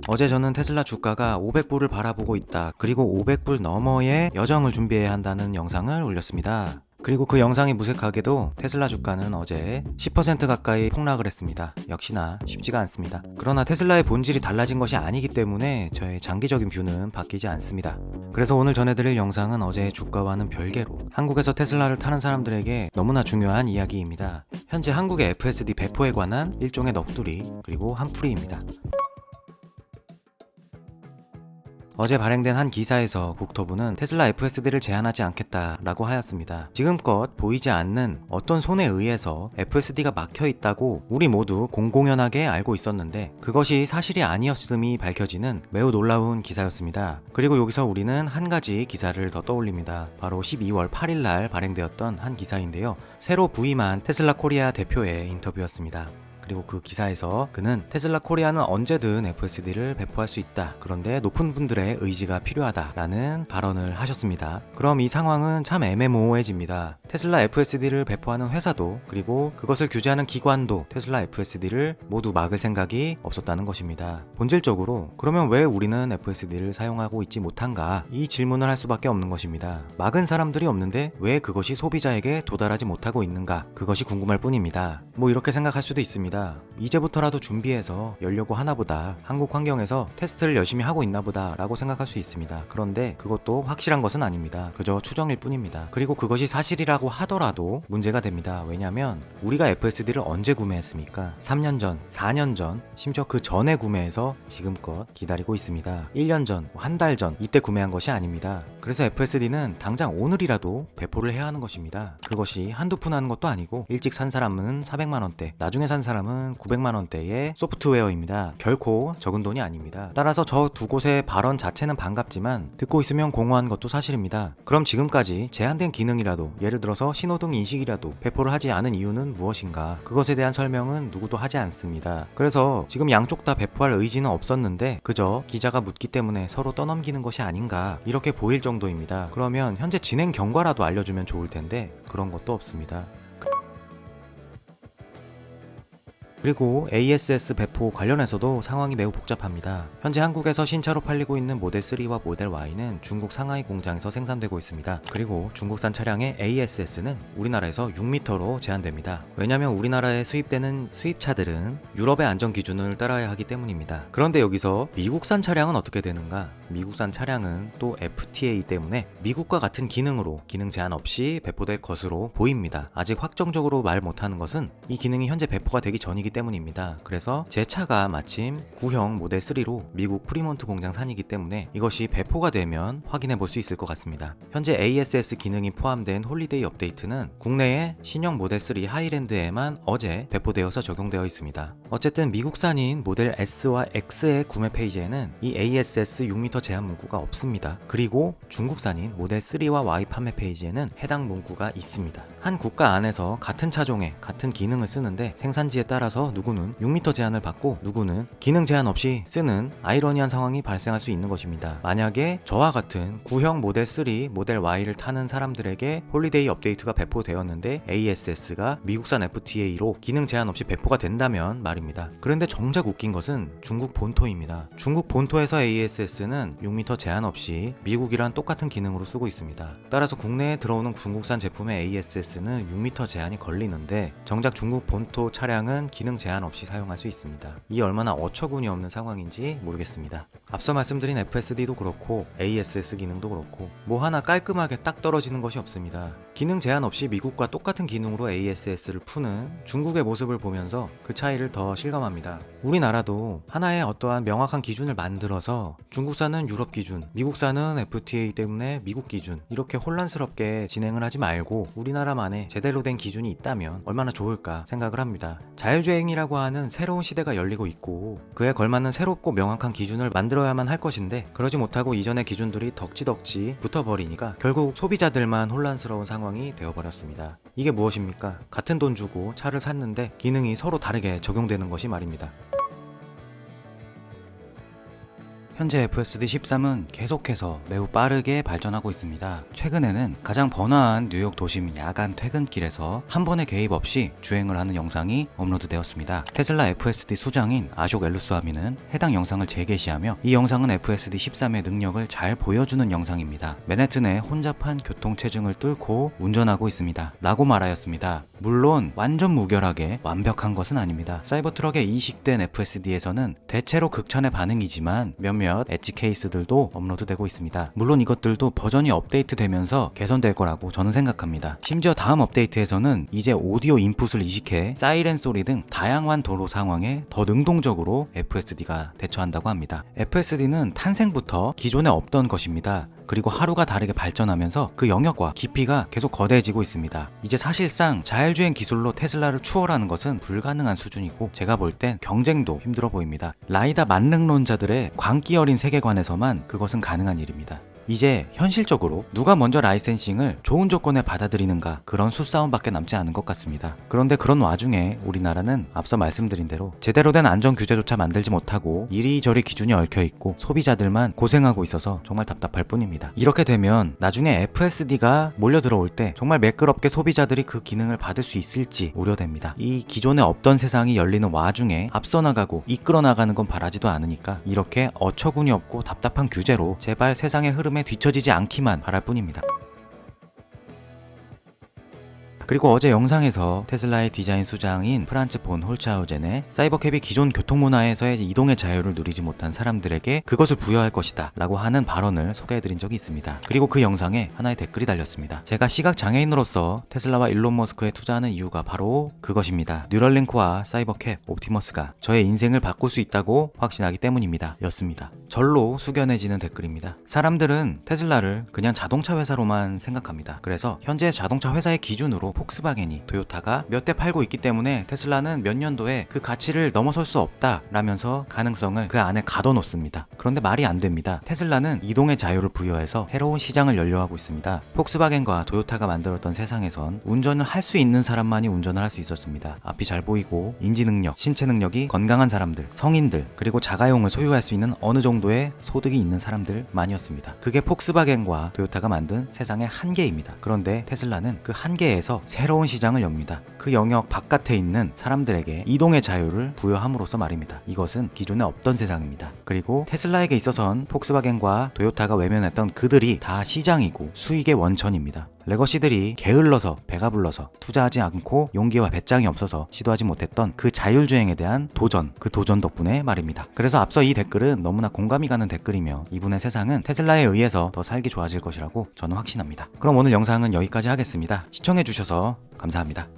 어제 저는 테슬라 주가가 500불을 바라보고 있다. 그리고 500불 너머의 여정을 준비해야 한다는 영상을 올렸습니다. 그리고 그 영상이 무색하게도 테슬라 주가는 어제 10% 가까이 폭락을 했습니다. 역시나 쉽지가 않습니다. 그러나 테슬라의 본질이 달라진 것이 아니기 때문에 저의 장기적인 뷰는 바뀌지 않습니다. 그래서 오늘 전해드릴 영상은 어제의 주가와는 별개로 한국에서 테슬라를 타는 사람들에게 너무나 중요한 이야기입니다. 현재 한국의 FSD 배포에 관한 일종의 넋두리 그리고 한풀이입니다. 어제 발행된 한 기사에서 국토부는 테슬라 FSD를 제한하지 않겠다라고 하였습니다. 지금껏 보이지 않는 어떤 손에 의해서 FSD가 막혀 있다고 우리 모두 공공연하게 알고 있었는데 그것이 사실이 아니었음이 밝혀지는 매우 놀라운 기사였습니다. 그리고 여기서 우리는 한 가지 기사를 더 떠올립니다. 바로 12월 8일 날 발행되었던 한 기사인데요. 새로 부임한 테슬라 코리아 대표의 인터뷰였습니다. 그리고 그 기사에서 그는 테슬라 코리아는 언제든 FSD를 배포할 수 있다. 그런데 높은 분들의 의지가 필요하다라는 발언을 하셨습니다. 그럼 이 상황은 참 애매모호해집니다. 테슬라 FSD를 배포하는 회사도 그리고 그것을 규제하는 기관도 테슬라 FSD를 모두 막을 생각이 없었다는 것입니다. 본질적으로 그러면 왜 우리는 FSD를 사용하고 있지 못한가? 이 질문을 할 수밖에 없는 것입니다. 막은 사람들이 없는데 왜 그것이 소비자에게 도달하지 못하고 있는가? 그것이 궁금할 뿐입니다. 이렇게 생각할 수도 있습니다. 이제부터라도 준비해서 열려고 하나보다, 한국 환경에서 테스트를 열심히 하고 있나보다 라고 생각할 수 있습니다. 그런데 그것도 확실한 것은 아닙니다. 그저 추정일 뿐입니다. 그리고 그것이 사실이라고 하더라도 문제가 됩니다. 왜냐하면 우리가 FSD를 언제 구매했습니까? 3년 전, 4년 전, 심지어 그 전에 구매해서 지금껏 기다리고 있습니다. 1년 전, 한 달 전, 이때 구매한 것이 아닙니다. 그래서 FSD는 당장 오늘이라도 배포를 해야 하는 것입니다. 그것이 한두 푼 하는 것도 아니고 일찍 산 사람은 400만원대, 나중에 산 사람은 900만원대의 소프트웨어입니다. 결코 적은 돈이 아닙니다. 따라서 저 두 곳의 발언 자체는 반갑지만 듣고 있으면 공허한 것도 사실입니다. 그럼 지금까지 제한된 기능이라도, 예를 들어서 신호등 인식이라도 배포를 하지 않은 이유는 무엇인가? 그것에 대한 설명은 누구도 하지 않습니다. 그래서 지금 양쪽 다 배포할 의지는 없었는데 그저 기자가 묻기 때문에 서로 떠넘기는 것이 아닌가 이렇게 보일 정도입니다. 그러면 현재 진행 경과라도 알려주면 좋을 텐데 그런 것도 없습니다. 그리고 ASS 배포 관련해서도 상황이 매우 복잡합니다. 현재 한국에서 신차로 팔리고 있는 모델 3와 모델 Y는 중국 상하이 공장에서 생산되고 있습니다. 그리고 중국산 차량의 ASS는 우리나라에서 6m로 제한됩니다. 왜냐하면 우리나라에 수입되는 수입차들은 유럽의 안전 기준을 따라야 하기 때문입니다. 그런데 여기서 미국산 차량은 어떻게 되는가? 미국산 차량은 또 FTA 때문에 미국과 같은 기능으로 기능 제한 없이 배포될 것으로 보입니다. 아직 확정적으로 말 못하는 것은 이 기능이 현재 배포가 되기 전이기 때문입니다. 그래서 제 차가 마침 구형 모델 3로 미국 프리몬트 공장산이기 때문에 이것이 배포가 되면 확인해 볼 수 있을 것 같습니다. 현재 ASS 기능이 포함된 홀리데이 업데이트는 국내의 신형 모델 3 하이랜드에만 어제 배포되어서 적용되어 있습니다. 어쨌든 미국산인 모델 S와 X의 구매 페이지에는 이 ASS 6m 제한 문구가 없습니다. 그리고 중국산인 모델 3와 Y 판매 페이지에는 해당 문구가 있습니다. 한 국가 안에서 같은 차종에 같은 기능을 쓰는데 생산지에 따라서 누구는 6m 제한을 받고 누구는 기능 제한 없이 쓰는 아이러니한 상황이 발생할 수 있는 것입니다. 만약에 저와 같은 구형 모델 3, 모델 Y를 타는 사람들에게 홀리데이 업데이트가 배포되었는데 ASS가 미국산 FTA로 기능 제한 없이 배포가 된다면 말입니다. 그런데 정작 웃긴 것은 중국 본토입니다. 중국 본토에서 ASS는 6m 제한 없이 미국이랑 똑같은 기능으로 쓰고 있습니다. 따라서 국내에 들어오는 중국산 제품의 ASS는 6m 제한이 걸리는데 정작 중국 본토 차량은 기능 제한 없이 사용할 수 있습니다. 이 얼마나 어처구니 없는 상황인지 모르겠습니다. 앞서 말씀드린 FSD도 그렇고 ASS 기능도 그렇고 하나 깔끔하게 딱 떨어지는 것이 없습니다. 기능 제한 없이 미국과 똑같은 기능으로 ASS를 푸는 중국의 모습을 보면서 그 차이를 더 실감합니다. 우리나라도 하나의 어떠한 명확한 기준을 만들어서 중국산은 유럽 기준, 미국산은 FTA 때문에 미국 기준 이렇게 혼란스럽게 진행을 하지 말고 우리나라만의 제대로 된 기준이 있다면 얼마나 좋을까 생각을 합니다. 자율주행이라고 하는 새로운 시대가 열리고 있고 그에 걸맞는 새롭고 명확한 기준을 만들어야만 할 것인데 그러지 못하고 이전의 기준들이 덕지덕지 붙어버리니까 결국 소비자들만 혼란스러운 상황이 되어버렸습니다. 이게 무엇입니까? 같은 돈 주고 차를 샀는데 기능이 서로 다르게 적용되는 것이 말입니다. 현재 FSD 13은 계속해서 매우 빠르게 발전하고 있습니다. 최근에는 가장 번화한 뉴욕 도심 야간 퇴근길에서 한 번의 개입 없이 주행을 하는 영상이 업로드되었습니다. 테슬라 FSD 수장인 아숑 엘루스와미는 해당 영상을 재게시하며 이 영상은 FSD 13의 능력을 잘 보여주는 영상입니다. 맨해튼의 혼잡한 교통체증을 뚫고 운전하고 있습니다. 라고 말하였습니다. 물론 완전 무결하게 완벽한 것은 아닙니다. 사이버트럭에 이식된 FSD에서는 대체로 극찬의 반응이지만 몇몇 엣지 케이스들도 업로드되고 있습니다. 물론 이것들도 버전이 업데이트되면서 개선될 거라고 저는 생각합니다. 심지어 다음 업데이트에서는 이제 오디오 인풋을 이식해 사이렌 소리 등 다양한 도로 상황에 더 능동적으로 FSD가 대처한다고 합니다. FSD는 탄생부터 기존에 없던 것입니다. 그리고 하루가 다르게 발전하면서 그 영역과 깊이가 계속 거대해지고 있습니다. 이제 사실상 자율주행 기술로 테슬라를 추월하는 것은 불가능한 수준이고 제가 볼 땐 경쟁도 힘들어 보입니다. 라이다 만능론자들의 광기 어린 세계관에서만 그것은 가능한 일입니다. 이제 현실적으로 누가 먼저 라이센싱을 좋은 조건에 받아들이는가 그런 수싸움밖에 남지 않은 것 같습니다. 그런데 그런 와중에 우리나라는 앞서 말씀드린 대로 제대로 된 안전 규제조차 만들지 못하고 이리저리 기준이 얽혀있고 소비자들만 고생하고 있어서 정말 답답할 뿐입니다. 이렇게 되면 나중에 FSD가 몰려들어올 때 정말 매끄럽게 소비자들이 그 기능을 받을 수 있을지 우려됩니다. 이 기존에 없던 세상이 열리는 와중에 앞서 나가고 이끌어 나가는 건 바라지도 않으니까 이렇게 어처구니 없고 답답한 규제로 제발 세상의 흐름에 뒤처지지 않기만 바랄 뿐입니다. 그리고 어제 영상에서 테슬라의 디자인 수장인 프란츠 폰 홀츠하우젠의 사이버캡이 기존 교통문화에서의 이동의 자유를 누리지 못한 사람들에게 그것을 부여할 것이다 라고 하는 발언을 소개해드린 적이 있습니다. 그리고 그 영상에 하나의 댓글이 달렸습니다. 제가 시각장애인으로서 테슬라와 일론 머스크에 투자하는 이유가 바로 그것입니다. 뉴럴링크와 사이버캡, 옵티머스가 저의 인생을 바꿀 수 있다고 확신하기 때문입니다. 였습니다. 절로 숙연해지는 댓글입니다. 사람들은 테슬라를 그냥 자동차 회사로만 생각합니다. 그래서 현재 자동차 회사의 기준으로 폭스바겐이 토요타가 몇 대 팔고 있기 때문에 테슬라는 몇 년도에 그 가치를 넘어설 수 없다 라면서 가능성을 그 안에 가둬놓습니다. 그런데 말이 안 됩니다. 테슬라는 이동의 자유를 부여해서 새로운 시장을 열려하고 있습니다. 폭스바겐과 토요타가 만들었던 세상에선 운전을 할 수 있는 사람만이 운전을 할 수 있었습니다. 앞이 잘 보이고 인지 능력, 신체 능력이 건강한 사람들, 성인들, 그리고 자가용을 소유할 수 있는 어느 정도의 소득이 있는 사람들만이었습니다. 그게 폭스바겐과 토요타가 만든 세상의 한계입니다. 그런데 테슬라는 그 한계에서 새로운 시장을 엽니다. 그 영역 바깥에 있는 사람들에게 이동의 자유를 부여함으로써 말입니다. 이것은 기존에 없던 세상입니다. 그리고 테슬라에게 있어선 폭스바겐과 토요타가 외면했던 그들이 다 시장이고 수익의 원천입니다. 레거시들이 게을러서 배가 불러서 투자하지 않고 용기와 배짱이 없어서 시도하지 못했던 그 자율주행에 대한 도전, 그 도전 덕분에 말입니다. 그래서 앞서 이 댓글은 너무나 공감이 가는 댓글이며 이분의 세상은 테슬라에 의해서 더 살기 좋아질 것이라고 저는 확신합니다. 그럼 오늘 영상은 여기까지 하겠습니다. 시청해주셔서 감사합니다.